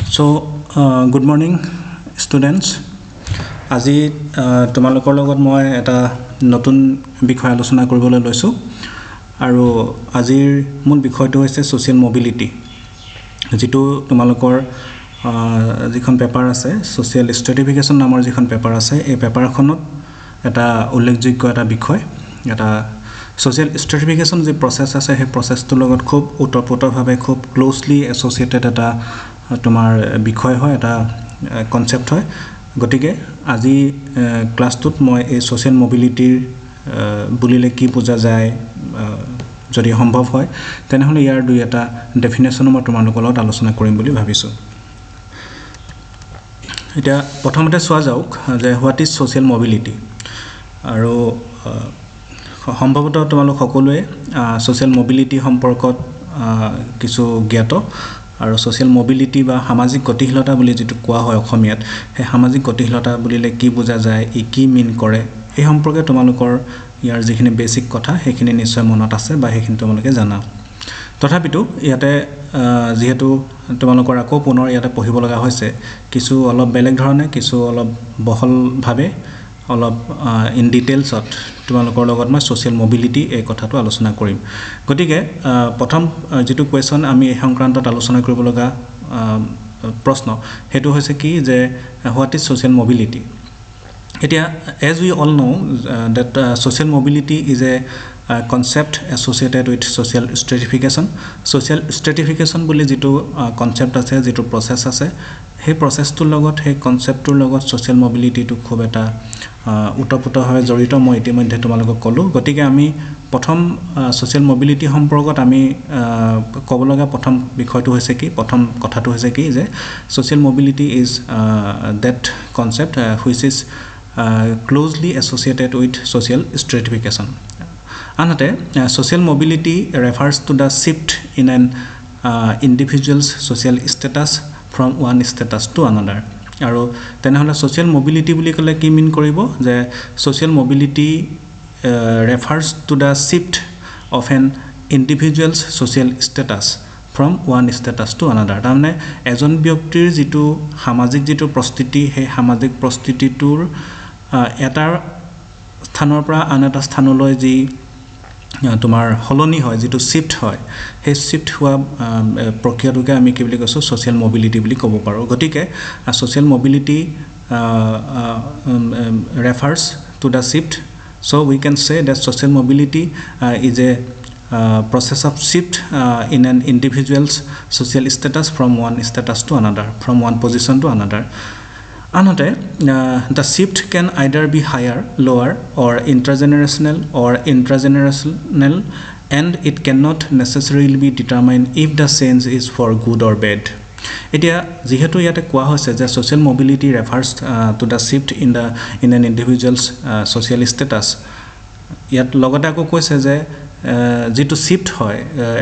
So, good morning, students. আজি তোমালোকৰ লগত মই এটা নতুন বিষয় আলোচনা কৰিবলৈ লৈছো আৰু আজিৰ মূল বিষয়টো হৈছে সোশ্যাল মোবিলিটি যেটো তোমালোকৰ যিখন পেপাৰ আছে সোশ্যাল স্ট্ৰেটিফিকেশন নামৰ যিখন পেপাৰ আছে এই পেপাৰখনত এটা উল্লেখযোগ্য এটা বিষয় এটা সোশ্যাল স্ট্ৰেটিফিকেশন যে প্ৰসেস আছে সেই প্ৰসেসটোৰ লগত খুব ওতপ্ৰোতভাৱে খুব ক্লোজলি এসোসিয়েটেড এটা তোমাৰ বিষয় হয় এটা কনসেপ্ট হয় গতিকে আজি ক্লাছটোত মই এই সোশ্যাল মোবিলিটিৰ বুলিলে কি বুজা যায় যদি সম্ভৱ হয় তেনেহলে ইয়াৰ দুই এটা ডেফিনেশন মই তোমালোকৰ লগত আলোচনা কৰিম বুলি ভাবিছো এটা প্ৰথমতে চোৱা যাওক যে হোৱাট ইজ সোশ্যাল মোবিলিটি আৰু সম্ভৱতঃ তোমালোক সকলোৱে সোশ্যাল মোবিলিটি সম্পৰ্কত কিছু জ্ঞাত আৰু সোশ্যাল মোবিলিটি বা সামাজিক গতিশীলতা বুলি যেটো কোৱা হয় অসমীয়াত হে সামাজিক গতিশীলতা বুলিলে কি বুজা যায় ই কি মিন কৰে এই সম্পৰ্কে তোমালোকৰ ইয়াৰ যিখিনি বেসিক কথা সেইখিনি নিশ্চয় মনত আছে বা সেইখিনি তোমালোকে জানা তথাপিতো ইয়াতে যেহেতু তোমালোকৰ আকৌ পুনৰ ইয়াতে পঢ়িব লগা হৈছে কিছু অলপ বেলেগ ধৰণে কিছু অলপ বহল ভাৱে অলপ ইন ডিটেইলছত তোমালোকৰ লগত মই সোশ্যাল মোবিলিটি এই কথাটো আলোচনা কৰিম গতিকে প্ৰথম যেটো কোৱেশ্চন আমি এই সংক্ৰান্তত আলোচনা কৰিব লগা প্ৰশ্ন হেতু হৈছে কি যে হোৱাট ইজ সোশ্যাল মোবিলিটি এতিয়া as we all know that social mobility is a concept associated with social stratification বুলি যেটো কনসেপ্ট আছে যেটো প্ৰসেস আছে সেই প্ৰসেসটোৰ লগত সেই কনসেপ্টৰ লগত সোশ্যাল মোবিলিটি টু খুব এটা উতপ্ৰোতভাৱে জড়িত মই ইতিমধ্যে তোমালোকক কলো গতিকে আমি প্ৰথম সোশ্যাল মোবিলিটি সম্পৰ্কত আমি ক'ব লগা প্ৰথম বিষয়টো হৈছে কি প্ৰথম কথাটো হৈছে কি যে social mobility is that concept which is closely associated with social stratification another social mobility refers to the shift in an individual's social status from one status to another আৰু তেনেহলে সোশ্যাল মোবিলিটি বুলি কলে কি মিন কৰিব যে social mobility refers to the shift of an individual's social status from one status to another তাৰমানে এজন ব্যক্তিৰ যেটো সামাজিক যেটো প্ৰস্তিতি সেই সামাজিক প্ৰস্তিতিটোৰ এটা স্থানৰ পৰা আন এটা স্থানলৈ যি তোমাৰ হলনি হয় যেটো শিফট হয় সেই শিফট হোৱা প্ৰক্ৰিয়াটোকে আমি কি বুলি কৈছো সোশ্যাল মোবিলিটি বুলি ক'ব পাৰো গতিকে social mobility refers to the shift so we can say that social mobility is a process of shift in an individual's social status from one status to another from one position to another the shift can either be higher lower or intergenerational and it cannot necessarily be determined if the change is for good or bad এতিয়া যেহেতু ইয়াতে কোৱা হৈছে যে social mobility refers to the shift in an individual's social status ইয়াত লগতে আকৌ কৈছে যে যেটো শিফট হয়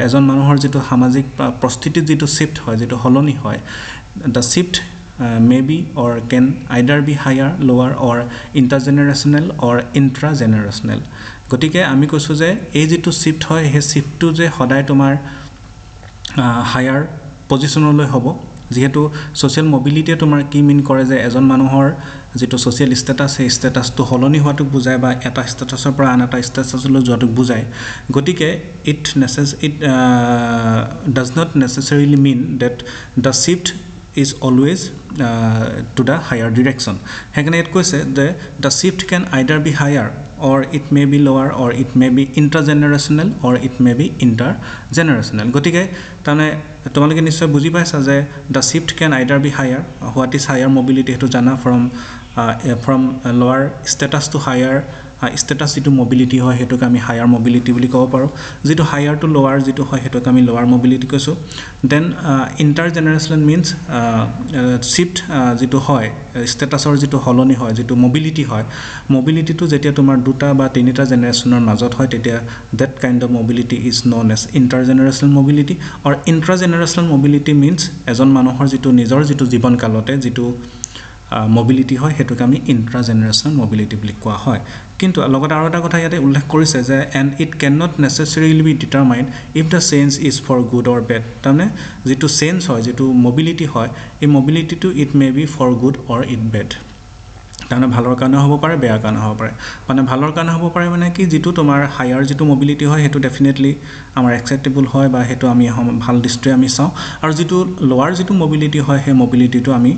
এজন মানুহৰ যেটো সামাজিক প্ৰস্তিতি যেটো শিফট হয় যেটো হলনি হয় the shift may be or can either be higher lower or intergenerational or intragenerational গতিকে আমি কৈছো যে এই যেটো শিফট হয় সেই শিফটটো যে সদায় তোমাৰ হায়াৰ পজিশনলৈ হ'ব যেহেতু সোশ্যাল মোবিলিটি তোমাৰ কি মিন কৰে যে এজন মানুহৰ যেটো সোশ্যাল স্ট্যাটাস সেই স্ট্যাটাসটো হলনি হোৱাটো বুজায় বা এটা স্ট্যাটাসৰ পৰা আন এটা স্ট্যাটাসলৈ যোৱাটো বুজায় গতিকে it does not necessarily mean that the shift is always to the higher direction হেকানে it কৈছে যে the shift can either be higher or it may be lower or it may be intergenerational or it may be intergenerational গতিকে তানে তোমালোকে নিশ্চয় বুজি পাইছা যে the shift can either be higher what is higher mobility হেতু জানা from lower status to higher status যেটো মোবিলিটি হয় হেতুক আমি হায়াৰ মোবিলিটি বুলি ক'ব পাৰো যেটো হায়াৰ টু লোৱাৰ যেটো হয় হেতুক আমি লোৱাৰ মোবিলিটি কৈছো দেন ইন্টাৰজেনাৰেশনাল মিন্স শিফট যেটো হয় স্ট্যাটাসৰ যেটো হলনি হয় যেটো মোবিলিটি হয় মোবিলিটিটো যেতিয়া তোমাৰ দুটা বা তিনিটা জেনাৰেশনৰ মাজত হয় তেতিয়া that kind of mobility is known as intergenerational mobility or intragenerational mobility means এজন মানুহৰ যেটো নিজৰ যেটো জীৱন কালতে যেটো mobility হয় হেতুক আমি intragenerational mobility বুলি কোৱা হয় কিন্তু লগত আৰু এটা কথা ইয়াতে উল্লেখ কৰিছে যে and it can not necessarily be determined if the change is for good or bad তাৰমানে যিটো চেঞ্জ হয় যিটো মবিলিটি হয় এই মবিলিটিটো it may be for good or it bad তাৰমানে ভালৰ কাৰণে হ'ব পাৰে বেয়াৰ কাৰণে হ'ব পাৰে মানে ভালৰ কাৰণে হ'ব পাৰে মানে কি যিটো তোমাৰ হায়াৰ যিটো মবিলিটি হয় সেইটো ডেফিনেটলি আমাৰ একচেপ্টেবল হয় বা সেইটো আমি ভাল দৃষ্টিৰে আমি চাওঁ আৰু যিটো লোৱাৰ যিটো মবিলিটি হয় সেই মবিলিটিটো আমি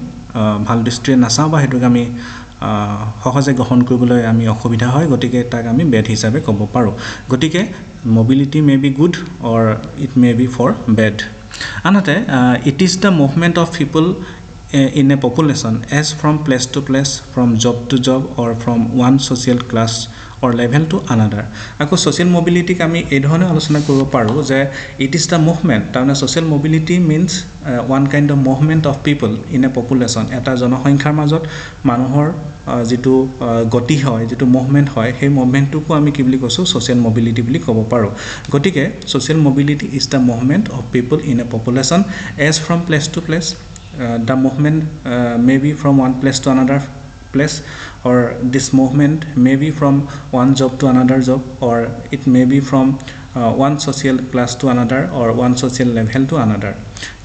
ভাল দৃষ্টিৰে নাচাওঁ বা সেইটোক আমি সহজে গ্ৰহণ কৰিবলৈ আমি অসুবিধা হয় গতিকে তাক আমি বেড হিচাপে ক'ব পাৰোঁ গতিকে mobility may be good or it may be for bad আনহাতে it is the movement of people in a population as from place to place, from job to job or from one social class or level to another. Ako social mobility আমি এই ধৰণে আলোচনা কৰিব পাৰোঁ যে it is the movement তাৰমানে social mobility means one kind of movement of people in a population এটা জনসংখ্যাৰ মাজত মানুহৰ যিটো গতি হয় যিটো মুভমেণ্ট হয় সেই মুভমেণ্টটোকো আমি কি বুলি কৈছোঁ social mobility বুলি ক'ব পাৰোঁ গতিকে social mobility is the movement of people in a population as from place to place the movement may be from one place to another place or this movement may be from one job to another job or it may be from one social class to another or one social level to another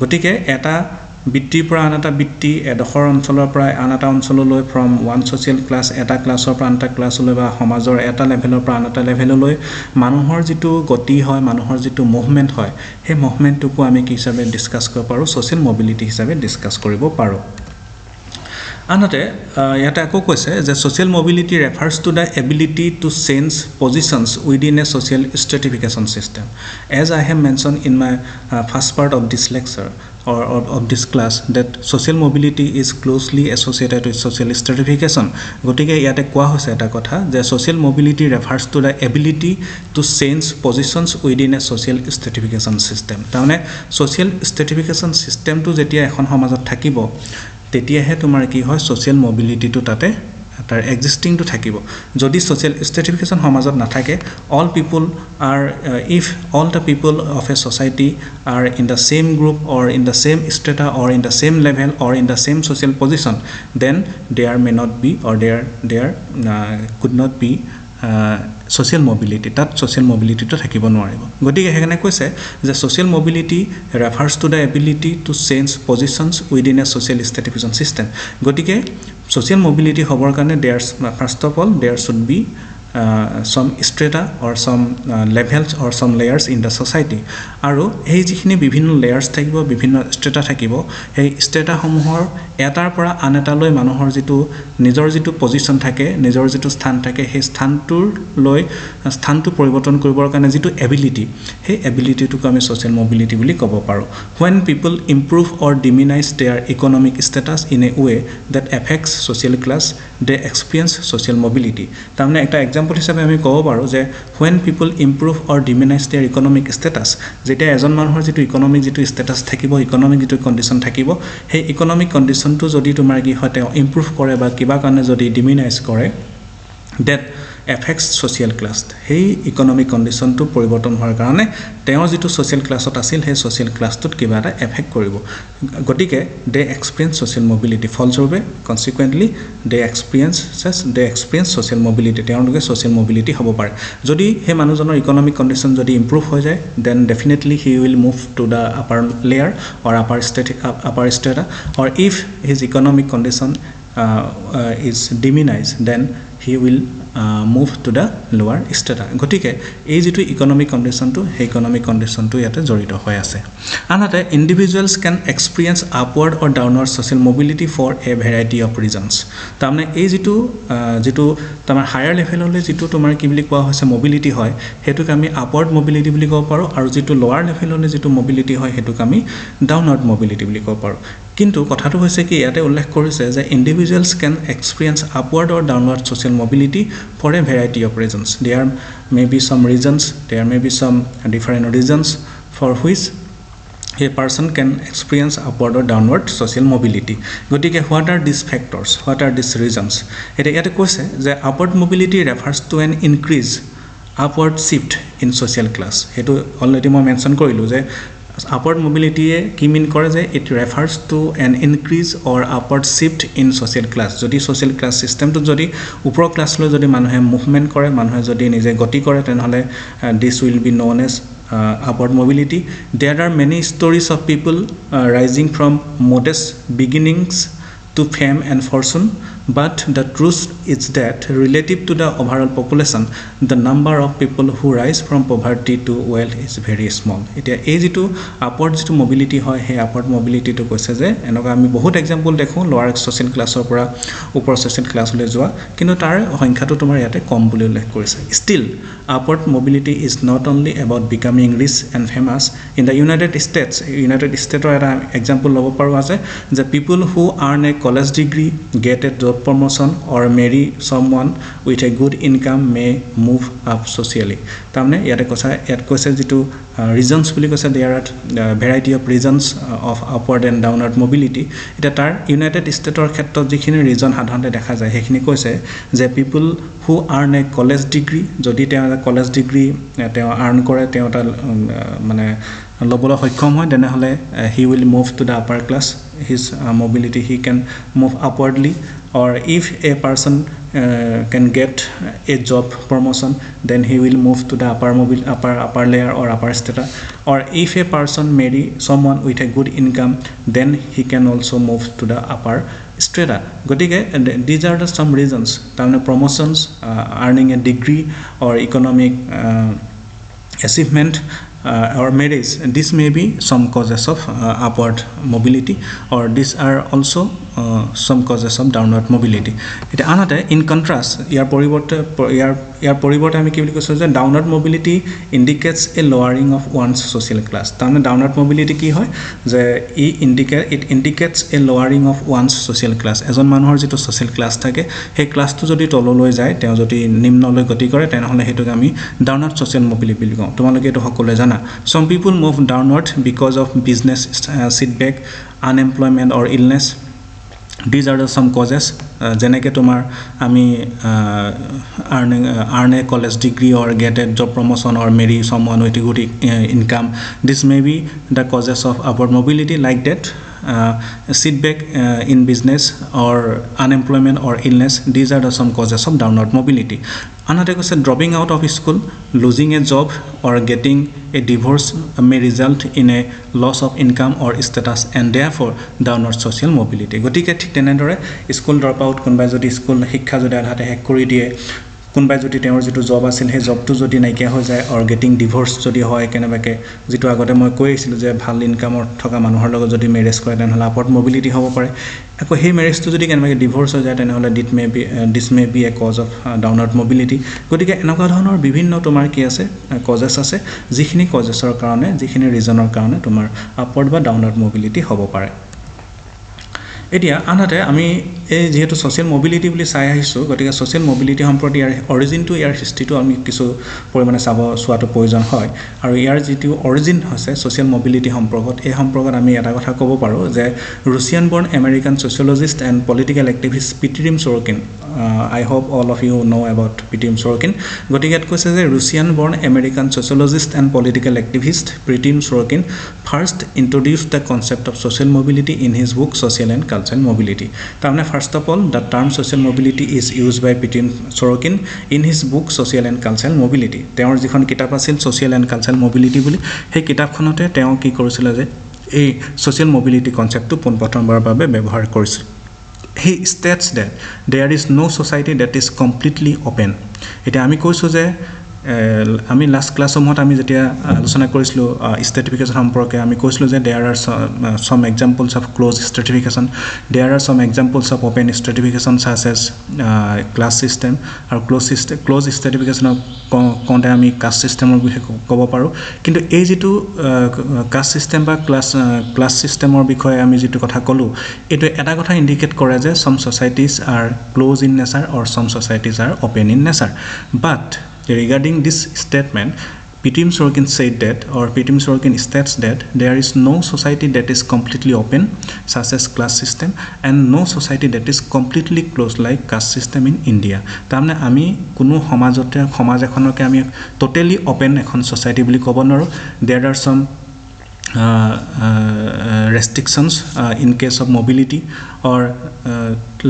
গতিকে এটা বৃত্তিৰ পৰা আন এটা বৃত্তি এডোখৰ অঞ্চলৰ পৰা আন এটা অঞ্চললৈ ফ্ৰম ওৱান ছ'চিয়েল ক্লাছ এটা ক্লাছৰ পৰা আন এটা ক্লাছলৈ বা সমাজৰ এটা লেভেলৰ পৰা আন এটা লেভেললৈ মানুহৰ যিটো গতি হয় মানুহৰ যিটো মুভমেণ্ট হয় সেই মুভমেণ্টটোকো আমি কি হিচাপে ডিছকাছ কৰিব পাৰোঁ ছ'চিয়েল মবিলিটি হিচাপে ডিছকাছ কৰিব পাৰোঁ আনহাতে ইয়াতে আকৌ কৈছে যে social mobility refers to the ability to change positions within a social stratification system as I have mentioned in my first part of this lecture or of this class that social mobility is closely associated with social stratification গতিকে ইয়াতে কোৱা হৈছে এটা কথা যে social mobility refers to the ability to change positions within a social stratification system তাৰমানে social stratification system টো যেতিয়া এখন সমাজত থাকিব তেতিয়াহে তোমাৰ কি হয় social mobility টো তাতে তাৰ এক্সিষ্টিংটো থাকিব যদি social stratification সমাজত নাথাকে all people are if all the people of a society are in the same group or in the same strata or in the same level or in the same social position then there may not be or there could not be social mobility that social mobility to থাকিব নোৱাৰিব গতিকে হেনে কৈছে যে social mobility refers to the ability to change positions within a social stratification system গতিকে social mobility হবৰ কাৰণে first of all there should be some strata or some levels or some layers in the society আৰু এই যিখিনি বিভিন্ন layers থাকিব বিভিন্ন strata থাকিব এই strata সমূহৰ এটাৰ পৰা আন এটালৈ মানুহৰ যিটো নিজৰ যিটো পজিশন থাকে নিজৰ যিটো স্থান থাকে সেই স্থানটো পৰিৱৰ্তন কৰিবৰ কাৰণে যিটো এবিলিটি সেই এবিলিটিটোক আমি social mobility বুলি ক'ব পাৰোঁ when people improve or diminish their economic status in a way that affects social class they experience social mobility তাৰমানে একটা এক্সাম্পল হিচাপে আমি ক'ব পাৰোঁ যে when people improve or diminish their economic status যেতিয়া এজন মানুহৰ যিটো ইকোনমিক যিটো ষ্টেটাছ থাকিব ইকোনমিক যিটো কণ্ডিশ্যন থাকিব সেই ইকোনমিক কণ্ডিশ্যনটো যদি তোমাৰ কি হয় তেওঁ ইম্প্ৰুভ কৰে বা কিবা কাৰণে যদি ডিমিনাইজ কৰে that affects social class সেই ইকোনমিক কণ্ডিশ্যনটো পৰিৱৰ্তন হোৱাৰ কাৰণে তেওঁ যিটো ছ'চিয়েল ক্লাছত আছিল সেই ছ'চিয়েল ক্লাছটোত কিবা এটা এফেক্ট কৰিব গতিকে দে এক্সপিৰিয়েঞ্চ ছ'চিয়েল মবিলিটি ফলস্বৰূপে কনচিকুৱেণ্টলি দে এক্সপিৰিয়েঞ্চ ছ'চিয়েল মবিলিটি তেওঁলোকে ছ'চিয়েল মবিলিটি হ'ব পাৰে যদি সেই মানুহজনৰ ইকোনমিক কণ্ডিশ্যন যদি ইম্প্ৰুভ হৈ যায় then definitely he will move to the upper layer or upper strata or if his economic condition is diminished then he will move to the lower strata গতিকে এই যেটো ইকোনমিক কণ্ডিশ্যনটো সেই economic কণ্ডিশ্যনটো ইয়াতে জড়িত হৈ আছে আনহাতে individuals can experience upward or downward social mobility for a variety of reasons তাৰমানে এই যেটো তোমাৰ হায়াৰ লেভেললৈ যেটো তোমাৰ কি বুলি কোৱা হৈছে মোবিলিটি হয় হেতুক আমি আপৱাৰ্ড মোবিলিটি বুলি ক'ব পাৰো আৰু যেটো লোৱাৰ লেভেললৈ যেটো মোবিলিটি হয় হেতুক আমি ডাউনৱাৰ্ড মোবিলিটি বুলি ক'ব পাৰো কিন্তু কথাটো হৈছে কি ইয়াতে উল্লেখ কৰিছে যে individuals can experience upward or downward social mobility for a variety of reasons there may be some reasons there may be some different reasons for which a person can experience upward or downward social mobility gotike what are these factors what are these reasons eta koise je upward mobility refers to an increase upward shift in social class hetu already mo mention korilu je Upward mobility কি মিন কৰে যে it refers to an increase or upward shift in social class যদি social class systemটো যদি ওপৰ ক্লাছলৈ যদি মানুহে movement কৰে মানুহে যদি নিজে গতি কৰে তেনেহলে this will be known as upward mobility. There are many stories of people rising from modest beginnings to fame and fortune, but the truth is that relative to the overall population the number of people who rise from poverty to wealth is very small. Etia ei jitu upward jitu mobility hoy he upward mobility to koise je enoka ami bahut example dekhu lower social class or pora upor social class le joa kintu tar honkha to tomar yate kom boli ullekh korise. Still upward mobility is not only about becoming rich and famous. In the United States or eta example lobo paru ase the people who earn a college degree get a job promotion or marry someone with a good income may move up socially. Tamne yate koise jitu reasons boli koise there are variety of reasons of upward and downward mobility. Eta tar United States or khetrot jikhini reason hadhante dekha jay hekhini koise je people who earn a college degree jodi te college degree te earn kore te ta mane লবলৈ সক্ষম হয় তেনেহলে he will move to the upper class. His mobility he can move upwardly. Or if a person can get a job promotion then he will move to the upper layer or upper strata. Or if a person marry someone with a good income then he can also move to the upper strata. Gotike these are the some reasons. Tamne promotions, earning a degree or economic achievement or marriage, this may be some causes of upward mobility, or these are also some causes of downward mobility. Eta anate in contrast ইয়াৰ পৰিৱৰ্তে আমি কি বুলি কৈছো যে downward mobility indicates a lowering of one's social class. তাৰমানে downward mobility কি হয় যে it indicates a lowering of one's social class. এজন মানুহৰ যেটো social class থাকে সেই ক্লাছটো যদি তললৈ যায় তেওঁ যদি নিম্নলৈ গতি কৰে তেনেহলে হেতুক আমি downward social mobility বুলি কওঁ. তোমালোকে এটো সকলোৱে জানা. Some people move downward because of business setback, unemployment or illness. These are the some causes. Jeneke tomar ami earn a college degree or get a job promotion or marry someone with a good income. This may be the causes of upward mobility, like that setback in business or unemployment or illness. These are the some causes of downward mobility. Another cause dropping out of school, losing a job or getting a divorce may result in a loss of income or status and therefore downward social mobility. Gotike thik tenedore school drop out kunbai jodi school শিক্ষা jodi adhate hek kori die কোনবাই যদি তেওঁৰ যেটো job আছিল হে জবটো যদি নাইকিয়া হৈ যায় অৰ গেটিং ডিভোৰ্স যদি হয় কেনেবাকে যেটো আগতে মই কৈছিল যে ভাল ইনকামৰ থকা মানুহৰ লগত যদি মেৰেজ কৰে তেনেহলে আপৱৰ্ড মোবিলিটি হ'ব পাৰে আকৌ হে মেৰেজটো যদি কেনেবাকে ডিভোৰ্স হৈ যায় তেনেহলে this may be a cause of downward mobility গতিকে এনেকুৱা ধৰণৰ বিভিন্ন তোমাৰ কি আছে কজেস আছে যিখিনি কজেসৰ কাৰণে যিখিনি ৰিজনৰ কাৰণে তোমাৰ আপৱৰ্ড বা ডাউনৱাৰ্ড মোবিলিটি হ'ব পাৰে এতিয়া আনহাতে আমি এই যেহেতু সোশ্যাল মোবিলিটি বুলি চাই আহিছো গতিকে সোশ্যাল মোবিলিটি সম্পৰ্কে ইয়াৰ অৰিজিন টু ইয়াৰ হিষ্ট্ৰীটো আমি কিছু পৰিমাণে চোৱাটো প্ৰয়োজন হয় আৰু ইয়াৰ যেটো অৰিজিন হৈছে সোশ্যাল মোবিলিটি সম্পৰ্কত এই সম্পৰ্কত আমি এটা কথা ক'ব পাৰো যে Russian born American sociologist and political activist Pitirim Sorokin I hope all of you know about Pritim Sorokin. Gotigat কৈছে যে Russian born American sociologist and political activist Pritim Sorokin first introduced the concept of social mobility in his book Social and Cultural Mobility. তাৰমানে first of all the term social mobility is used by Pritim Sorokin in his book Social and Cultural Mobility. তেওঁৰ যিখন কিতাপ আছিল Social and Cultural Mobility বুলি সেই কিতাপখনতে তেওঁ কি কৰিছিল যে এই social mobility কনসেপ্টটো প্ৰথমবাৰৰ বাবে ব্যৱহাৰ কৰিছিল He states that there is no society that is completely open. Eta ami koisu je আমি লাস্ট ক্লাছত আমি যেতিয়া আলোচনা কৰিছিলো স্ট্ৰাটিফিকেশন সম্পৰ্কে আমি কৈছিলো যে there are some examples of closed stratification, there are some examples of open stratification such as class system আৰু closed stratification কোনটা আমি কাস্ট সিস্টেমৰ বিষয়ে ক'ব পাৰো কিন্তু এই যেটো কাস্ট সিস্টেম বা ক্লাস সিস্টেমৰ বিষয়ে আমি যেটো কথা ক'লো এটো এটা কথা ইন্ডিকেট কৰে যে some societies are closed in nature or some societies are open in nature. But regarding this statement, Pritim Sorokin said that, or Pritim Sorokin states that there is no society that is completely open, such as class system, and no society that is completely closed like caste system in India. তাৰমানে আমি কোনো সমাজ এখনকে আমি totally open এখন society বুলি ক'ব নোৱাৰো. There are some restrictions in case of mobility or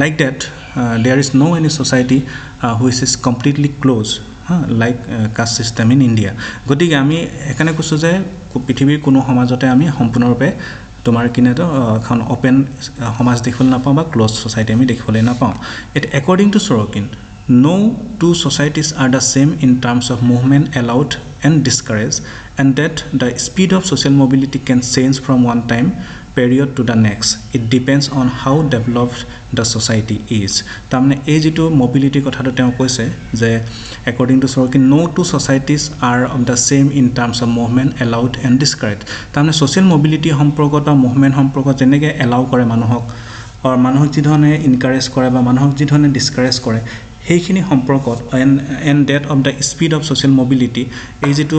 like that. There is no any society which is completely closed like caste system in India. গতিকে আমি এখানে কৈছো যে পৃথিৱীৰ কোনো সমাজতে আমি সম্পূৰ্ণৰূপে তোমাৰ কিনেতো এখন ওপেন সমাজ দেখিবলৈ নাপাওঁ বা ক্লোজ সোসাইটি আমি দেখিবলৈ নাপাওঁ. It according to Sorokin, no two societies are the same in terms of movement allowed and discouraged, and that the speed of social mobility can change from one time period to the next. It depends on how developed the society is. তাৰমানে এই যেটো mobility কথাটো তেওঁ কৈছে যে according to Sorokin, no two societies are of the same in terms of movement allowed and discouraged. তাৰমানে social mobility সম্পৰ্কত বা movement সম্পৰ্কত যেনেকৈ allow কৰে মানুহক আৰু মানুহক যি ধৰণে encourage কৰে বা মানুহক যি ধৰণে discourage কৰে সেইখিনি সম্পৰ্কত and that of the speed of social mobility এই যেটো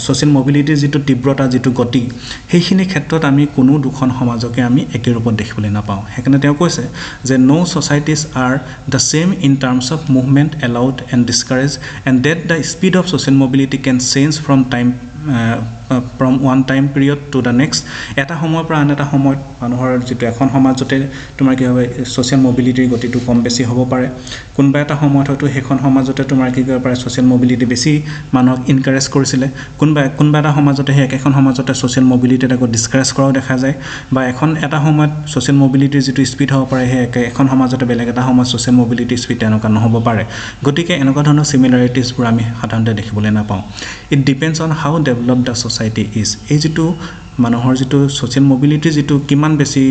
social mobility যেটো তীব্ৰতা যেটো গতি সেইখিনি ক্ষেত্ৰত আমি কোনো দুখন সমাজকে আমি একে ৰূপত দেখিবলৈ নাপাওঁ. হেকনে তেওঁ কৈছে যে no societies are the same in terms of movement allowed and discouraged, and that the speed of social mobility can change from one time period to the next. এটা সময়ৰ পৰা আন এটা সময়ত মানুহৰ যেটো এখন সমাজতে তোমাৰ কি হবে সোশ্যাল মোবিলিটিৰ গতিটো কম বেছি হ'ব পাৰে. কোনবা এটা সময়ত হয়তো হেখন সমাজতে তোমাৰ কি কৰিব পাৰে সোশ্যাল মোবিলিটি বেছি মানুহক এনকাৰেজ কৰিছিলে. কোনবা এটা সমাজতে হে এখন সমাজতে সোশ্যাল মোবিলিটি এটা ডিসকাৰেজ কৰাও দেখা যায় বা এখন এটা সময়ত সোশ্যাল মোবিলিটিৰ যেটো স্পিড হ'ব পাৰে হে এখন সমাজতে বেলেগ এটা সমাজ সোশ্যাল মোবিলিটি স্পিড এনেকা নহব পাৰে. গতিকে এনেকা ধৰণৰ সিমিলাৰিটিজ বোৰ আমি সাধাৰণতে দেখিবলৈ নাপাওঁ. It depends on how developed the society is. এই যেটো মানুহৰ যেটো সোশ্যাল মোবিলিটি যেটো কিমান বেছি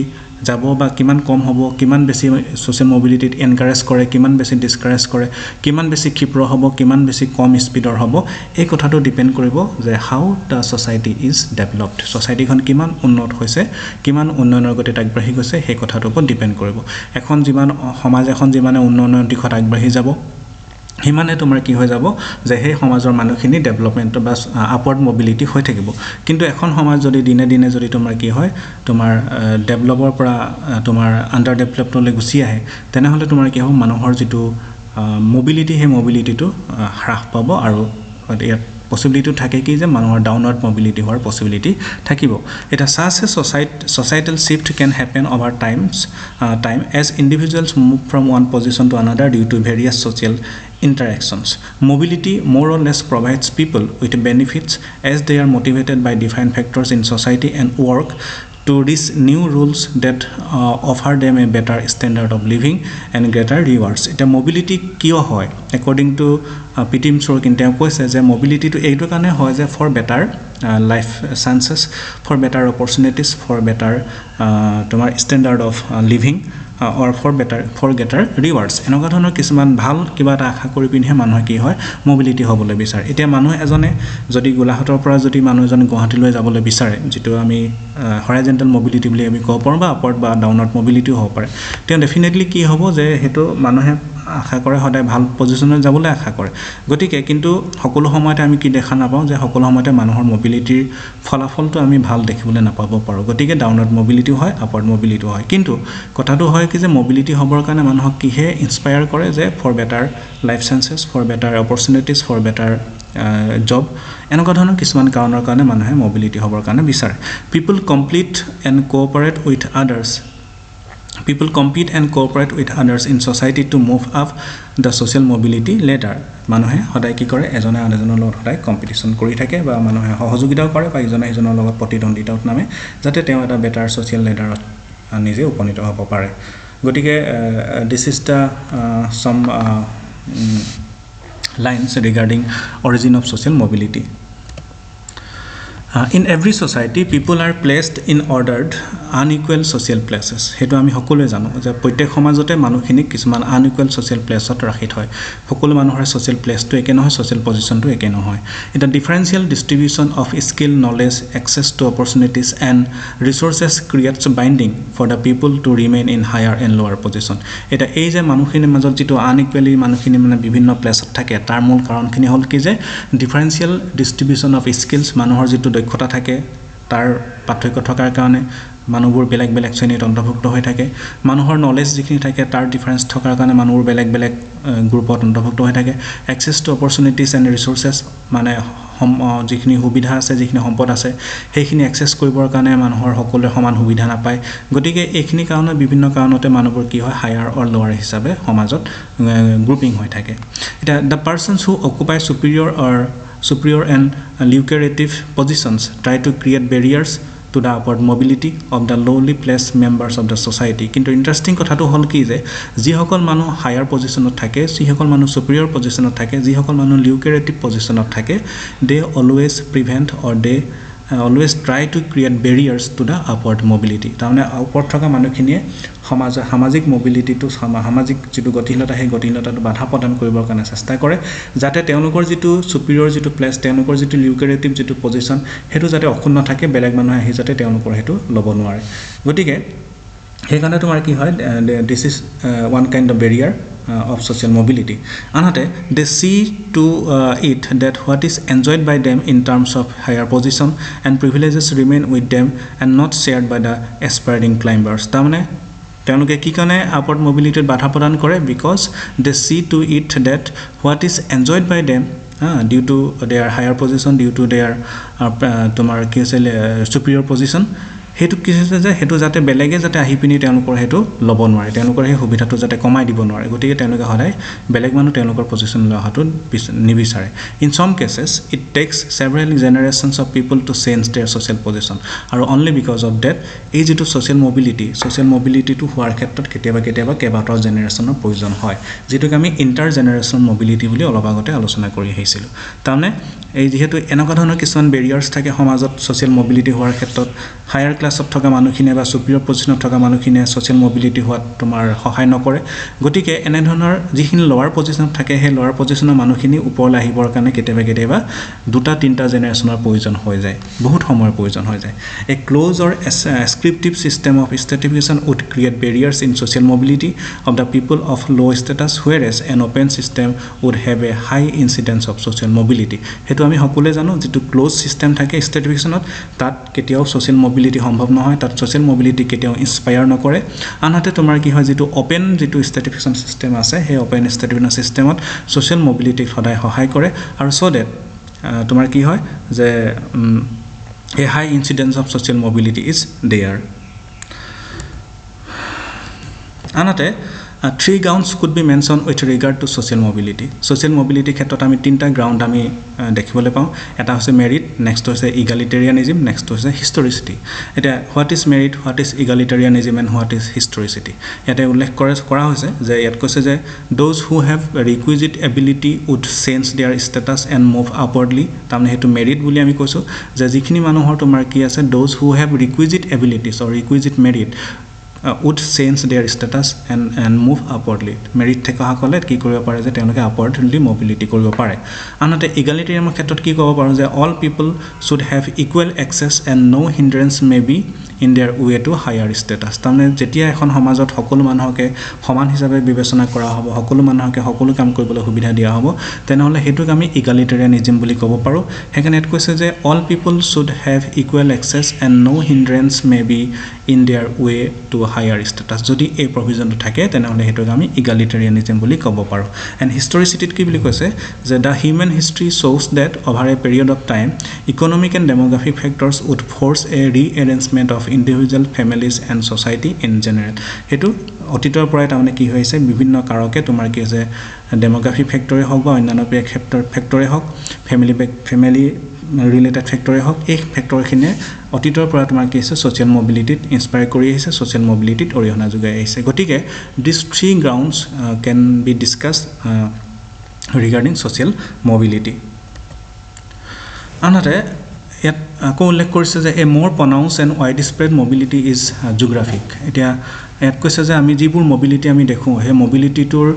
যাব বা কিমান কম হ'ব, কিমান বেছি সোশ্যাল মোবিলিটিত এনকাৰেজ কৰে, কিমান বেছি ডিসকাৰেজ কৰে, কিমান বেছি ক্ষিপ্ৰ হ'ব, কিমান বেছি কম স্পিডৰ হ'ব, এই কথাটো ডিপেন্ড কৰিব যে হাউ দা সোসাইটি ইজ ডেভেলপড. সোসাইটিখন কিমান উন্নত হৈছে, কিমান উন্নয়নৰ গতিত আগবাঢ়ি গৈছে সেই কথাটোৰ ওপৰত ডিপেন্ড কৰিব. এখন যিমান সমাজ এখন যিমানে উন্নয়নৰ দিশত আগবাঢ়ি যাব হিমানে তোমাৰ কি হৈ যাব যে সেই সমাজৰ মানুহখিনি ডেভেলপমেন্ট বা আপওয়ার্ড মোবিলিটি হৈ থাকিব. কিন্তু এখন সমাজ যদি দিনে দিনে যদি তোমাৰ কি হয় তোমাৰ ডেভেলপৰ পৰা তোমাৰ আন্ডাৰ ডেভেলপলৈ গুচি আহে তেনেহলে তোমাৰ কি হ'ব মানুহৰ যেটো মোবিলিটি হে মোবিলিটিটো হ্ৰাস পাব আৰু ইয়াত possibility থাকে কি যে মানুহৰ ডাউনৱাৰ্ড মোবিলিটি হোৱাৰ পসিবিলিটি থাকিব. এটা such a societal shift can happen over time as individuals move from one position to another due to various social interactions. Mobility more or less provides people with benefits as they are motivated by defined factors in society and work to reach new rules that offer them a better standard of living and greater rewards. Eta mobility kiyo hoy according to Pitim Sorokin তেওঁ কৈছে যে mobility to এইটো কাৰণে হয় যে for better life chances, for better opportunities, for better তোমাৰ standard of living or for greater rewards. এনেকুৱা ধৰণৰ কিছুমান ভাল কিবা এটা আশা কৰি পিনহে মানুহ কি হয় মোবিলিটি হ'বলৈ বিচাৰে. এতিয়া মানুহ এজনে যদি গোলাঘাটৰ পৰা যদি মানুহ এজন গুৱাহাটীলৈ যাবলৈ বিচাৰে যেটো আমি হৰাইজন্টাল মোবিলিটি বুলি আমি কওঁ পাৰো বা আপওয়াৰ্ড বা ডাউনৱাৰ্ড মোবিলিটি হ'ব পাৰে, তেওঁ ডেফিনেটলি কি হ'ব যে হেতু মানুহে আশা কৰে সদায় ভাল পজিশনত যাবলৈ আশা কৰে. গতিকে কিন্তু সকলো সময়তে আমি কি দেখা নাপাওঁ যে সকলো সময়তে মানুহৰ মোবিলিটিৰ ফলাফলটো আমি ভাল দেখিবলৈ নাপাব পাৰো. গতিকে ডাউনৱাৰ্ড মোবিলিটি হয়, আপওয়াৰ্ড মোবিলিটি হয়. কিন্তু কথাটো হয় কি যে মোবিলিটি হ'বৰ কাৰণে মানুহক কিহে ইনস্পায়াৰ কৰে যে for better life chances, for better opportunities, for better job, এনেকুৱা ধৰণৰ কিছুমান কাৰণৰ কাৰণে মানুহে মোবিলিটি হ'বৰ কাৰণে বিচাৰে. People compete and cooperate with others in society to move up the social mobility ladder. মানুহে সদায় কি কৰে এজনে আনজনৰ লগত সদায় কম্পিটিশন কৰি থাকে বা মানুহে সহযোগিতাও কৰে বা ইজনে ইজনৰ লগত প্ৰতিদ্বন্দ্বিতাত নামে যাতে তেওঁ এটা বেটাৰ সোশ্যাল লেডাৰত নিজে উপনীত হ'ব পাৰে. গতিকে this is the some lines regarding origin of social mobility. In every society people are placed in ordered unequal social places. হেতু আমি সকলোৱে জানো যে প্ৰত্যেক সমাজতে মানুহখিনি কিছুমান unequal social placeত ৰাখি থয়. সকলো মানুহৰ social placeটো একে নহয়, social positionটো একে নহয়. এটা differential distribution of skill, knowledge, access to opportunities and resources creates binding for the people to remain in higher and lower position. এটা এই যে মানুহখিনিৰ মাজত যেটো unequally মানুহখিনি মানে বিভিন্ন প্লেছত থাকে তাৰ মূল কাৰণখিনি হ'ল কি যে differential distribution of skills, মানুহৰ যেটো দক্ষতা থাকে তাৰ পাৰ্থক্য থকাৰ কাৰণে মানুহবোৰ বেলেগ বেলেগ শ্ৰেণীত অন্তৰ্ভুক্ত হৈ থাকে. মানুহৰ নলেজ যিখিনি থাকে তাৰ ডিফাৰেন্স থকাৰ কাৰণে মানুহবোৰ বেলেগ বেলেগ গ্ৰুপত অন্তৰ্ভুক্ত হৈ থাকে access to opportunities and resources মানে যিখিনি সুবিধা আছে যিখিনি সম্পদ আছে সেইখিনি এক্সেছ কৰিবৰ কাৰণে মানুহৰ সকলোৱে সমান সুবিধা নাপায় গতিকে এইখিনি কাৰণে বিভিন্ন কাৰণতে মানুহবোৰ কি হয় হায়াৰ অৰ লোৱাৰ হিচাপে সমাজত গ্ৰুপিং হৈ থাকে এটা the persons who occupy superior and lucrative positions try to create barriers to the upward mobility of the lowly placed members of the society কিন্তু ইন্টারেস্টিং কথাটো হল কি যে যিসকল মানুহ হায়াৰ পজিশনত থাকে যিসকল মানুহ সুপিৰিয়ৰ পজিশনত থাকে যিসকল মানুহ লিউক্ৰেটিভ পজিশনত থাকে they always prevent or they always try to create barriers to the upward mobility তাৰমানে ওপৰত থকা মানুহখিনিয়ে সামাজিক মোবিলিটিটো সামাজিক যেটো গতিশীলতা সেই গতিশীলতাটো বাধা প্ৰদান কৰিবৰ কাৰণে চেষ্টা কৰে যাতে তেওঁলোকৰ যেটো সুপিৰিয়ৰ যেটো প্লেস তেওঁলোকৰ যেটো লিউক্ৰেটিভ যেটো পজিশন হেতু যাতে অক্ষুণ্ণ থাকে বেলেগ মানুহ আহি যাতে তেওঁলোকৰ হেতু ল'ব নোৱাৰে গতিকে সেইকাৰণে তোমাৰ কি হয় this is one kind of barrier of social mobility another they see to it that what is enjoyed by them in terms of higher position and privileges remain with them and not shared by the aspiring climbers তাৰমানে তেওঁলোকে কি কাৰণে আপওয়াৰ্ড মোবিলিটিত বাধা প্ৰদান কৰে because they see to it that what is enjoyed by them due to their higher position due to their তোমাৰ কি আছে superior position হেতু কি হৈছে যে হেতু যাতে বেলেগে যাতে আহি পিনি তেওঁলোকৰ হেতু লব নোৱাৰে তেওঁলোকৰ এই সুবিধাটো যাতে কমাই দিব নোৱাৰে গতিকে তেওঁলোকে হদাই বেলেগ মানুহ তেওঁলোকৰ পজিশন লহাটো নিবিচাৰে in some cases it takes several generations of people to change their social position আৰু only because of that এই যেটো social mobility to হোৱাৰ ক্ষেত্ৰত কেতিয়াবা কেইবাটাও জেনাৰেশনৰ প্ৰয়োজন হয় যেটোক আমি ইন্টাৰ জেনাৰেশন মোবিলিটি বুলি অলপ আগতে আলোচনা কৰি আহিছিলো তাৰমানে এই যেহেতু এনেকুৱা ধৰণৰ কিছুমান বেৰিয়াৰ্স থাকে সমাজত সোশ্যাল মোবিলিটি হোৱাৰ ক্ষেত্ৰত হায়াৰ ক্লাছত থকা মানুহখিনে বা সুপিৰিয়ৰ পজিশনত থকা মানুহখিনে সোশ্যাল মোবিলিটি হোৱাত তোমাৰ সহায় নকৰে গতিকে এনে ধৰণৰ যিখিনি লোৱাৰ পজিশনত থাকে সেই লোৱাৰ পজিশনৰ মানুহখিনি ওপৰলৈ আহিবৰ কাৰণে কেতিয়াবা দুটা তিনটা জেনাৰেশনৰ প্ৰয়োজন হৈ যায় বহুত সময়ৰ প্ৰয়োজন হৈ যায় a close or scriptive system of stratification would create barriers in social mobility of the people of low status whereas an open system would have a high incidence of social mobility হেতু আমি সকলোৱে জানো যেটো close system থাকে স্ট্ৰেটিফিকেশনত তাত কেতিয়াও social mobility সম্ভৱ নহয় তাত সোশ্যাল মোবিলিটি কেতিয়াও ইনস্পায়াৰ নকৰে আনহাতে তোমাৰ কি হয় যেটো ওপেন যেটো স্ট্ৰেটিফিকেশন সিস্টেম আছে সেই ওপেন স্ট্ৰেটিফিকেশন সিস্টেমত সোশ্যাল মোবিলিটি সদায় সহায় কৰে আৰু সো দ্যাট তোমাৰ কি হয় যে a high incidence of social mobility is there another three grounds could be mentioned with regard to social mobility ক্ষেত্ৰত আমি তিনটা গ্ৰাউন্ড আমি দেখিবলৈ পাওঁ এটা হৈছে মেৰিট নেক্সট হৈছে ইগালিটেৰিয়ানিজম নেক্সট হৈছে হিষ্টৰিচিটি এটা what is merit what is egalitarianism and what is historicity ইয়াতে উল্লেখ কৰা হৈছে যে ইয়াত কৈছে যে those who have requisite ability would change their status and move upwardly তাৰমানে সেইটো মেৰিট বুলি আমি কৈছোঁ যে যিখিনি মানুহৰ তোমাৰ কি আছে those who have requisite abilities or requisite merit would change their status and move upwardly merit theka hakole ki koribo pare je teloke upwardly mobility koribo pare anate egalitarian ক্ষেত্ৰত কি ক'ব পাৰো যে all people should have equal access and no hindrance may be in their way to higher status তাৰমানে যেতিয়া এখন সমাজত সকলো মানুহকে সমান হিচাপে বিবেচনা কৰা হ'ব সকলো মানুহকে সকলো কাম কৰিবলৈ সুবিধা দিয়া হ'ব তেনেহলে হেতুক আমি ইগালিটেৰিয়ানিজম বুলি ক'ব পাৰো হেকানে কৈছে যে all people should have equal access and no hindrance may be in their way to higher status যদি এই প্ৰভিজনটো থাকে তেনেহলে হেতুক আমি ইগালিটেৰিয়ানিজম বুলি ক'ব পাৰো and historicity কি বুলি কৈছে যে the human history shows that over a period of time economic and demographic factors would force a rearrangement of individual families and society in general হেতু অতীতৰ পৰাই তাৰমানে কি হৈছে বিভিন্ন কাৰকে তোমাৰ কি আছে ডেমোগ্ৰাফিক ফেক্টৰে হওক বা অন্যান্য ফেক্টৰে হওক ফ্যামিলি ৰিলেটেড ফেক্টৰে হওক এই ফেক্টৰখিনে অতীতৰ পৰা তোমাৰ কি আছে সোশ্যাল মোবিলিটিত ইনস্পায়াৰ কৰি আহিছে সোশ্যাল মোবিলিটিত অৰিহণা যোগাই আহিছে গতিকে this three grounds can be discussed regarding social mobility another yet আকৌ উল্লেখ কৰিছে যে a more pronounced and widespread mobility is geographic এতিয়া ইয়াত কৈছে যে আমি যিবোৰ মোবিলিটি আমি দেখো হে মোবিলিটিটোৰ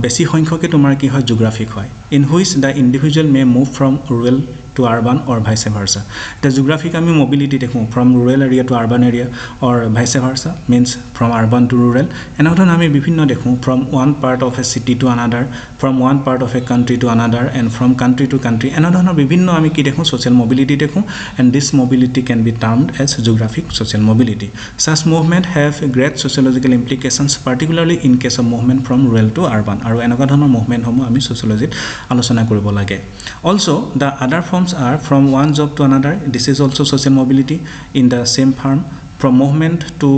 বেছি সংখ্যকে তোমাৰ কি হয় জিওগ্ৰাফিক হয় in which the individual may move from rural to urban or vice versa. The geographic ami mobility dekhu from rural area to urban area or vice versa, means from urban to rural. Enodon ami bibhinno dekhu from one part of a city to another, from one part of a country to another, and from country to country. Enodon bibhinno ami ki dekhu social mobility dekhu, and this mobility can be termed as geographic social mobility. Such movement have great sociological implications, particularly in case of movement from rural to urban. Aru enoka dhoronor movement homo ami sociology alochona koribo lage. Also, the other forms are from one job to another. This is also social mobility in the same firm, from movement to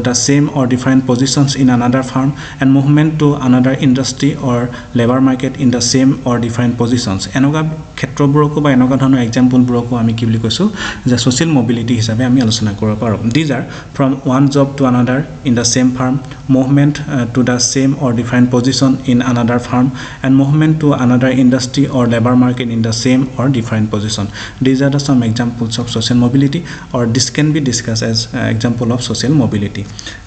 the same or different positions in another firm, and movement to another industry or labor market in the same or different positions. Enoka ক্ষেত্ৰবোৰকো বা enoka ধৰণৰ এক্সাম্পলবোৰকো আমি কি বুলি কৈছো যে social mobility হিচাপে আমি আলোচনা কৰিব পাৰো. These are from one job to another in the same firm, movement to the same or different position in another firm, and movement to another industry or labor market in the same or different position. These are some examples of social mobility, or this can be discussed as example of social mobility.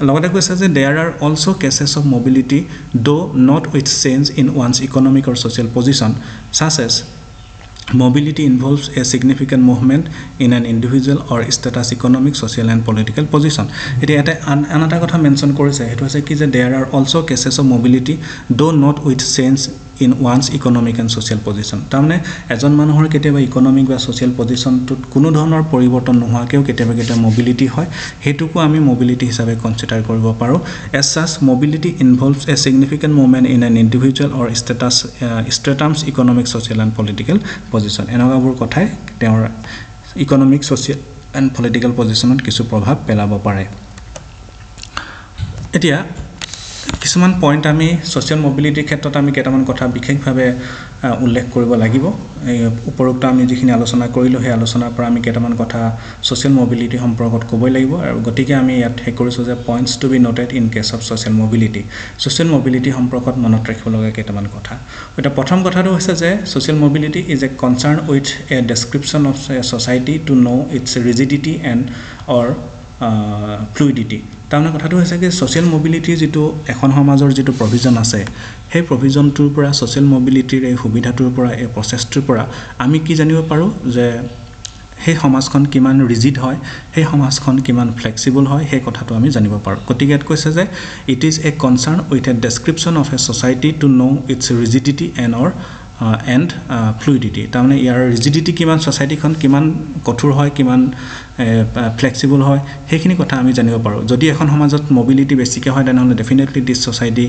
Logate koise je there are also cases of mobility though not with change in one's economic or social position, such as mobility involves a significant movement in an individual or status, economic, social and political position. It another kotha mention korise hetu hoise ki je there are also cases of mobility though not with change in one's economic and social position. Tamne ejon manuhor keteba economic ba social position tut kuno dhonor poriborton nohoakeu keteba mobility hoy, hetuko ami mobility hisabe consider koribo paro. As such, mobility involves a significant movement in an individual or status, stratum's economic, social and political position. Enoka bur kothai teor economic, social and political positionot kisu prabhav pelabo pare. Etia কিছুমান point আমি social মোবিলিটিৰ ক্ষেত্ৰত আমি কেইটামান কথা বিশেষভাৱে উল্লেখ কৰিব লাগিব। এই উপৰোক্ত আমি যিখিনি আলোচনা কৰিলো সেই আলোচনাৰ পৰা আমি কেইটামান কথা সোশ্যাল মোবিলিটি সম্পৰ্কত ক'বই লাগিব, আৰু গতিকে আমি ইয়াত হে কৰিছো যে points to be noted in case of social mobility. Social mobility সম্পৰ্কত মনত ৰাখিব লগা কেইটামান কথা। এটা প্ৰথম কথাটো হৈছে যে social mobility is a concern with a description of a society to know its rigidity and or fluidity. তাৰমানে কথাটো হৈছে কি সোশ্যাল মোবিলিটি যেটো এখন সমাজৰ যেটো প্ৰভিজন আছে, সেই প্ৰভিজনটোৰ পৰা সোশ্যাল মোবিলিটিৰ এই সুবিধাটোৰ পৰা এই প্ৰচেছটোৰ পৰা আমি কি জানিব পাৰো যে সেই সমাজখন কিমান ৰিজিড হয়, সেই সমাজখন কিমান ফ্লেক্সিবল হয়, সেই কথাটো আমি জানিব পাৰো। গতিকে ইয়াত কৈছে যে it is a concern with a description of a society to know its rigidity and fluidity. তাৰমানে ইয়াৰ ৰিজিডিটি কিমান, সোচাইটিখন কিমান কঠোৰ হয়, কিমান ফ্লেক্সিবল হয়, সেইখিনি কথা আমি জানিব পাৰোঁ। যদি এখন সমাজত মোবিলিটি বেছিকৈ হয় তেনেহ'লে definitely this society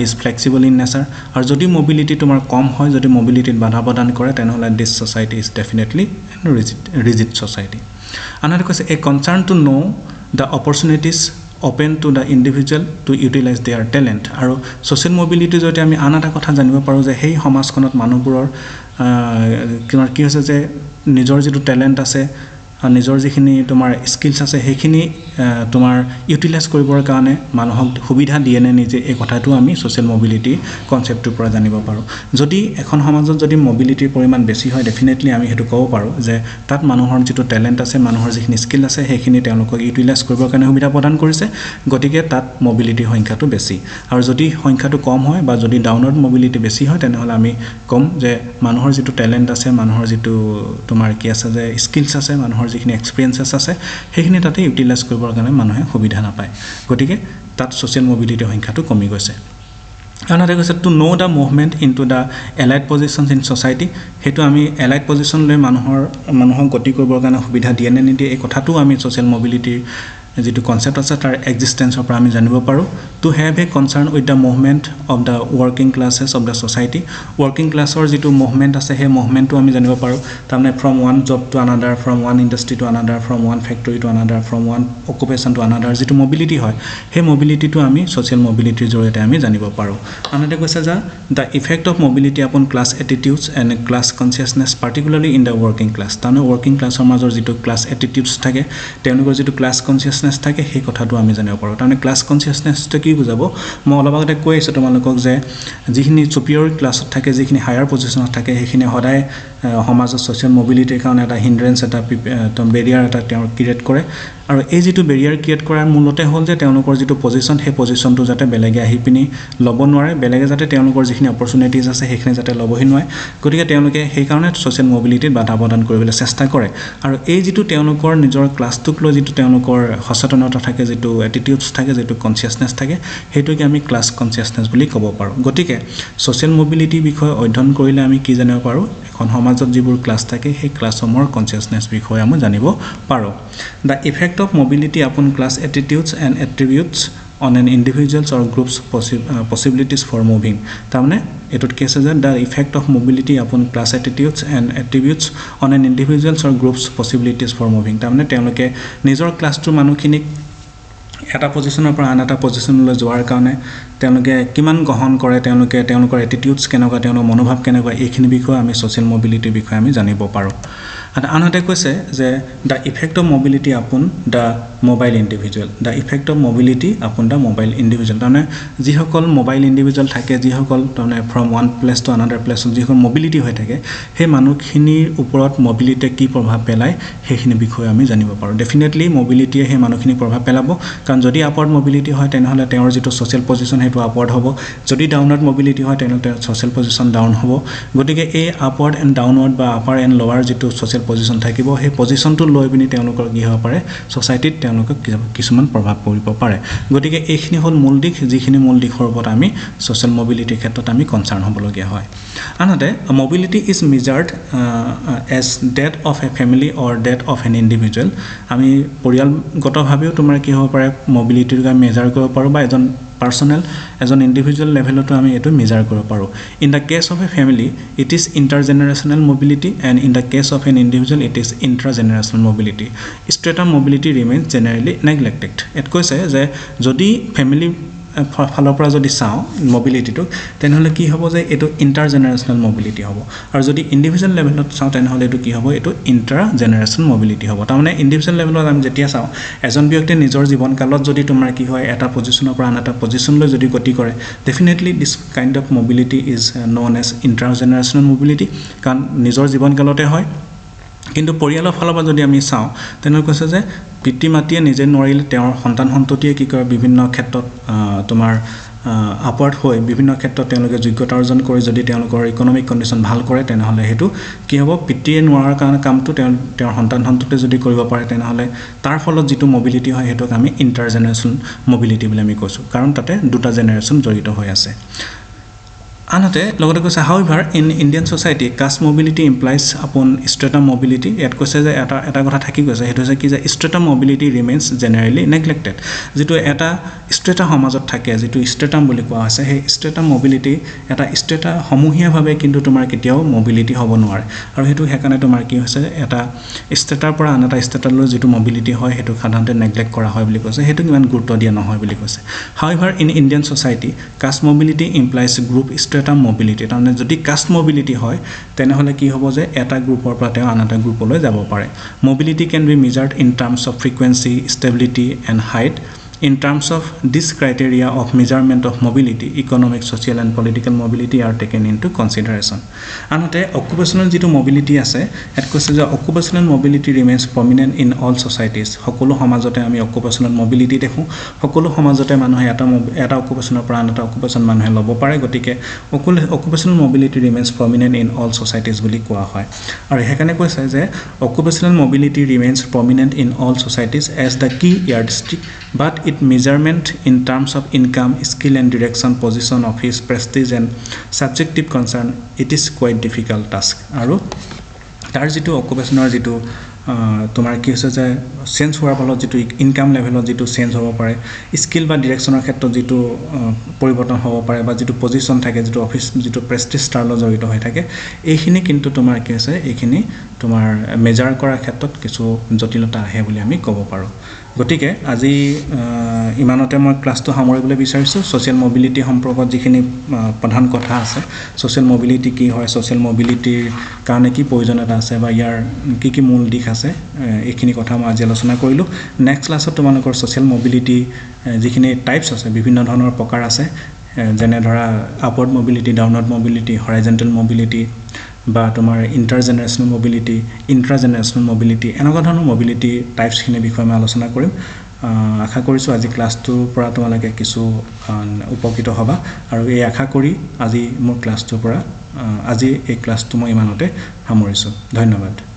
is flexible in nature, আৰু যদি মোবিলিটি তোমাৰ কম হয়, যদি মোবিলিটিত বাধা প্ৰদান কৰে তেনেহ'লে this society is definitely rigid society. আনহাতে কৈছে a concern to know the opportunities open to the individual to utilize their talent। আৰু সোশ্যাল মোবিলিটি যদি আমি আন এটা কথা জানিব পাৰোঁ যে সেই সমাজখনত মানুহবোৰৰ কি হৈছে যে নিজৰ যিটো টেলেণ্ট আছে, নিজৰ যিখিনি তোমাৰ স্কিলছ আছে, সেইখিনি তোমাৰ ইউটিলাইজ কৰিবৰ কাৰণে মানুহক সুবিধা দিয়ে নে নিজে, এই কথাটো আমি সোশ্যাল মোবিলিটি কনচেপ্টটোৰ পৰা জানিব পাৰোঁ। যদি এখন সমাজত যদি মোবিলিটিৰ পৰিমাণ বেছি হয় ডেফিনেটলি আমি সেইটো ক'ব পাৰোঁ যে তাত মানুহৰ যিটো টেলেণ্ট আছে, মানুহৰ যিখিনি স্কিল আছে, সেইখিনি তেওঁলোকক ইউটিলাইজ কৰিবৰ কাৰণে সুবিধা প্ৰদান কৰিছে, গতিকে তাত মোবিলিটিৰ সংখ্যাটো বেছি। আৰু যদি সংখ্যাটো কম হয় বা যদি ডাউনৱাৰ্ড মোবিলিটি বেছি হয় তেনেহ'লে আমি ক'ম যে মানুহৰ যিটো টেলেণ্ট আছে, মানুহৰ যিটো তোমাৰ কি আছে যে স্কিলছ আছে, মানুহৰ যিখিনি এক্সপিৰিয়েঞ্চেছ আছে, সেইখিনি তাতে ইউটিলাইজ কৰিবৰ কাৰণে মানুহে সুবিধা নাপায়, গতিকে তাত সোশ্যাল মোবিলিটিৰ সংখ্যাটো কমি গৈছে। আনহাতে কৈছে to know the movement into the allied positions in society. সেইটো আমি এলাইড পজিশ্যন লৈ মানুহক গতি কৰিবৰ কাৰণে সুবিধা দিয়ে নে নিদিয়ে, এই কথাটোও আমি সোশ্যাল মোবিলিটিৰ যিটো কনচেপ্ট আছে তাৰ এক্সিষ্টেঞ্চৰ পৰা আমি জানিব পাৰোঁ। To have a concern with the movement of the working classes of the society. Working ক্লাছৰ যিটো মুভমেণ্ট আছে সেই মুভমেণ্টটো আমি জানিব পাৰোঁ। তাৰমানে from one job to another, from one industry to another, from one factory to another, from one occupation to another যিটো mobility হয়, সেই মোবিলিটিটো আমি ছ'চিয়েল মোবিলিটিৰ জৰিয়তে আমি জানিব পাৰোঁ। আনহাতে কৈছে যে the effect of mobility upon class attitudes and class consciousness particularly in the working class. তাৰমানে ৱৰ্কিং ক্লাছৰ মাজৰ যিটো ক্লাছ এটিটিউডছ থাকে, তেওঁলোকৰ যিটো ক্লাছ কনচিয়াছনেছ থাকে, সেই কথাটো আমি জানিব পাৰোঁ। তাৰমানে ক্লাছ কনচিয়াছনেছটো কি বুজাব, মই অলপ আগতে কৈ আহিছোঁ তোমালোকক যে যিখিনি চুপিয়ৰ ক্লাছত থাকে, যিখিনি হায়াৰ পজিশ্যনত থাকে, সেইখিনি সদায় সমাজৰ ছ'চিয়েল মোবিলিটিৰ কাৰণে এটা হিণ্ড্ৰেঞ্চ, এটা বেৰিয়াৰ এটা তেওঁ ক্ৰিয়েট কৰে। আৰু এই যেটো বেৰিয়াৰ ক্ৰিয়েট কৰাৰ মূলতে হ'ল যে তেওঁলোকৰ যেটো পজিশন সেই পজিশনটো যাতে বেলেগে আহি পিনি ল'ব নোৱাৰে বেলেগে যাতে তেওঁলোকৰ যিখিনি অপৰচুনিটিজ আছে সেইখিনি যাতে ল'বহি নোৱাৰে গতিকে তেওঁলোকে সেই কাৰণে সোশ্যাল মোবিলিটিত বাধা প্ৰদান কৰিবলৈ চেষ্টা কৰে আৰু এই যেটো তেওঁলোকৰ নিজৰ ক্লাছটোক লৈ যেটো তেওঁলোকৰ সচেতনতা থাকে যেটো এটিটিউডছ থাকে যেটো কনসিয়াসনেস থাকে হেতুকে আমি ক্লাছ কনসিয়াসনেস বুলি ক'ব পাৰো গতিকে সোশ্যাল মোবিলিটি বিষয় অধ্যয়ন কৰিলে আমি কি জানিব পাৰো এখন সমাজত যিবোৰ ক্লাছ থাকে সেই ক্লাছসমূহৰ কনসিয়াসনেস বিষয় আমি জানিব পাৰো The effect of mobility upon class attitudes and attributes on an individual's or group's possibilities for moving. তাৰমানে এটোত কি আছে যে the effect of mobility upon class attitudes and attributes on an individual's or group's possibilities for moving. তাৰমানে তেওঁলোকে নিজৰ ক্লাছটোৰ মানুহখিনিক এটা পজিশনৰ পৰা আন এটা পজিশনলৈ যোৱাৰ কাৰণে তেওঁলোকে কিমান গ্ৰহণ কৰে তেওঁলোকৰ এটিটিউডছ কেনেকুৱা তেওঁলোকৰ মনোভাৱ কেনেকুৱা এইখিনি বিষয় আমি সোশ্যাল মোবিলিটিৰ বিষয় আমি জানিব পাৰো আৰু আনহাতে কৈছে যে the effect of mobility upon the mobile individual the effect of mobility upon the mobile individual তাৰমানে যিসকল মোবাইল ইন্ডিভিজুৱেল থাকে যিসকল তাৰমানে from one place to another place যিসকল মোবিলিটি হৈ থাকে সেই মানুহখিনিৰ ওপৰত মোবিলিটিয়ে কি প্ৰভাৱ পেলায় সেইখিনি বিষয় আমি জানিব পাৰো ডেফিনেটলি মোবিলিটিয়ে সেই মানুহখিনিক প্ৰভাৱ পেলাব কাৰণ যদি আপৱাৰ্ড মোবিলিটি হয় তেনেহলে তেওঁৰ যেটো সোশ্যাল পজিশন হেতু আপৱাৰ্ড হ'ব যদি ডাউনৱাৰ্ড মোবিলিটি হয় তেনেহলে সোশ্যাল পজিশন ডাউন হ'ব গতিকে এই আপৱাৰ্ড এন্ড ডাউনৱাৰ্ড বা আপাৰ এন্ড লোৱাৰ যেটো সোশ্যাল পজিশন থাকিব সেই পজিশনটো লৈ পিনি তেওঁলোকৰ কি হ'ব পাৰে সোসাইটিত তেওঁলোকক কিছুমান প্ৰভাৱ পৰিব পাৰে গতিকে এইখিনি হ'ল মূল দিশ যিখিনি মূল দিশৰ ওপৰত আমি সোশ্যাল মোবিলিটিৰ ক্ষেত্ৰত আমি কনসাৰ্ন হ'বলগীয়া হয় আনহাতে mobility is measured as death of a family or death of an individual আমি পৰিয়ালগতভাৱেও তোমাৰ কি হ'ব পাৰে মোবিলিটিৰ আমি মেজাৰ কৰিব পাৰো বা এজন পাৰ্সনেল এজন ইন্ডিভিজুৱেল লেভেলতো আমি এটো মেজাৰ কৰিব পাৰো in the case of a family it is intergenerational mobility and in the case of an individual it is intragenerational mobility stratum mobility remains generally neglected at কৈছে যে যদি ফ্যামিলি ফালৰ পৰা যদি চাও মোবিলিটিটো তেনেহলে কি হ'ব যে এটো ইন্টাৰজেনাৰেশনাল মোবিলিটি হ'ব আৰু যদি ইন্ডিভিজুৱেল লেভেলত চাও তেনেহলে এটো কি হ'ব এটো ইন্ট্ৰাজেনাৰেশনাল মোবিলিটি হ'ব তাৰমানে ইন্ডিভিজুৱেল লেভেলত আমি যেতিয়া চাও এজন ব্যক্তিয়ে নিজৰ জীৱন কালত যদি তোমাৰ কি হয় এটা পজিশনৰ পৰা আন এটা পজিশনলৈ যদি গতি কৰে definitely this kind of mobility is known as intragenerational mobility কাৰণ নিজৰ জীৱন কালতে হয় কিন্তু পৰিয়ালৰ ফালৰ পৰা যদি আমি চাও তেনেহলে কৈছে যে পিতৃ মাতৃয়ে নিজে নোৱাৰিলে তেওঁৰ সন্তান সন্ততিয়ে কি কৰে বিভিন্ন ক্ষেত্ৰত তোমাৰ আপৱাৰ্ড হৈ বিভিন্ন ক্ষেত্ৰত তেওঁলোকে যোগ্যতা অৰ্জন কৰি যদি তেওঁলোকৰ ইকোনমিক কন্ডিশন ভাল কৰে তেনেহলে হেতু কি হ'ব পিতৃয়ে নোৱাৰাৰ কাৰণে কামটো তেওঁৰ সন্তান সন্ততিয়ে যদি কৰিব পাৰে তেনেহলে তাৰ ফলত যেটো মোবিলিটি হয় হেতুক আমি ইন্টাৰজেনাৰেশনাল মোবিলিটি বুলি আমি কৈছো কাৰণ তাতে দুটা জেনাৰেশন জড়িত হৈ আছে আনহাতে লগতে কৈছে however in Indian society caste mobility implies upon stratum mobility ইয়াত কৈছে যে এটা কথা থাকি গৈছে হেতু হৈছে কি যে stratum mobility remains generally neglected যেটো এটা strata সমাজত থাকে যেটো stratum বুলি কোৱা আছে সেই stratum mobility এটা strata সমূহীয়াভাৱে কিন্তু তোমাৰ কেতিয়াও mobility হ'ব নোৱাৰে আৰু হেতু হেকানে তোমাৰ কি হৈছে এটা stratar পৰা আন এটা stratarলৈ যেটো mobility হয় হেতু সাধাৰণতে neglect কৰা হয় বুলি কৈছে হেতু ইমান গুৰুত্ব দিয়া নহয় বুলি কৈছে however in Indian society caste mobility implies group stratum mobility তাৰমানে যদি কাষ্ট মোবিলিটি হয় তেনেহলে কি হ'ব যে এটা গ্ৰুপৰ পৰা তেওঁ আন এটা গ্ৰুপলৈ যাব পাৰে mobility can be measured in terms of frequency stability and height In terms of this criteria of measurement of mobility, economic, social and political mobility are taken into consideration. Anote occupational jitu mobility ase et koise je occupational mobility remains prominent in all societies. Hokolo samajote ami occupational mobility dekhu. Hokolo samajote manuhe eta occupational pra anata occupation manuhe lobo pare gotike occupational mobility remains prominent in all societies boli koa hoy. Aru hekane koise je occupational mobility remains prominent in all societies as the key yardstick but it measurement in terms of income, skill and direction, position, office, prestige and subjective concern, it is quite difficult task. Aru tar jitu occupational jitu তোমার কি হৈছে যে change হোৱাৰ ফলত যেটো income লেভেলত যেটো change হ'ব পাৰে স্কিল বা ডিৰেকচনৰ ক্ষেত্ৰত যেটো পৰিৱৰ্তন হ'ব পাৰে বা যেটো পজিশন থাকে যেটো অফিস যেটো প্ৰেষ্টিজ ষ্টাইলত জড়িত হৈ থাকে এইখিনি কিন্তু তোমাৰ কি আছে এইখিনি তোমাৰ মেজাৰ কৰাৰ ক্ষেত্ৰত কিছু জটিলতা আহে বুলি আমি ক'ব পাৰো গতিকে আজি ইমানতে মই ক্লাছটো সামৰিবলৈ বিচাৰিছো সোশ্যাল মোবিলিটি সম্পৰ্কত যিখিনি প্ৰধান কথা আছে সোশ্যাল মোবিলিটি কি হয় সোশ্যাল মোবিলিটিৰ কাৰণে কি প্ৰয়োজনীয়তা আছে বা ইয়াৰ কি মূল দিশ আছে এইখিনি কথা মই আজি আলোচনা কৰিলো নেক্সট ক্লাছত তোমালোকৰ সোশ্যাল মোবিলিটি যিখিনি টাইপস আছে বিভিন্ন ধৰণৰ প্ৰকাৰ আছে যেনে ধৰা upward mobility downward mobility horizontal mobility বা তোমাৰ ইণ্টাৰজেনেৰেশ্যনেল মবিলিটি, ইণ্ট্ৰাজেনেৰেশ্যনেল মবিলিটি, এনেকুৱা ধৰণৰ মবিলিটি টাইপছখিনিৰ বিষয়ে মই আলোচনা কৰিম। আশা কৰিছোঁ আজি ক্লাছটোৰ পৰা তোমালোকে কিছু উপকৃত হ'বা, আৰু এই আশা কৰি আজি মোৰ ক্লাছটোৰ পৰা আজি এই ক্লাছটো মই ইমানতে সামৰিছোঁ। ধন্যবাদ।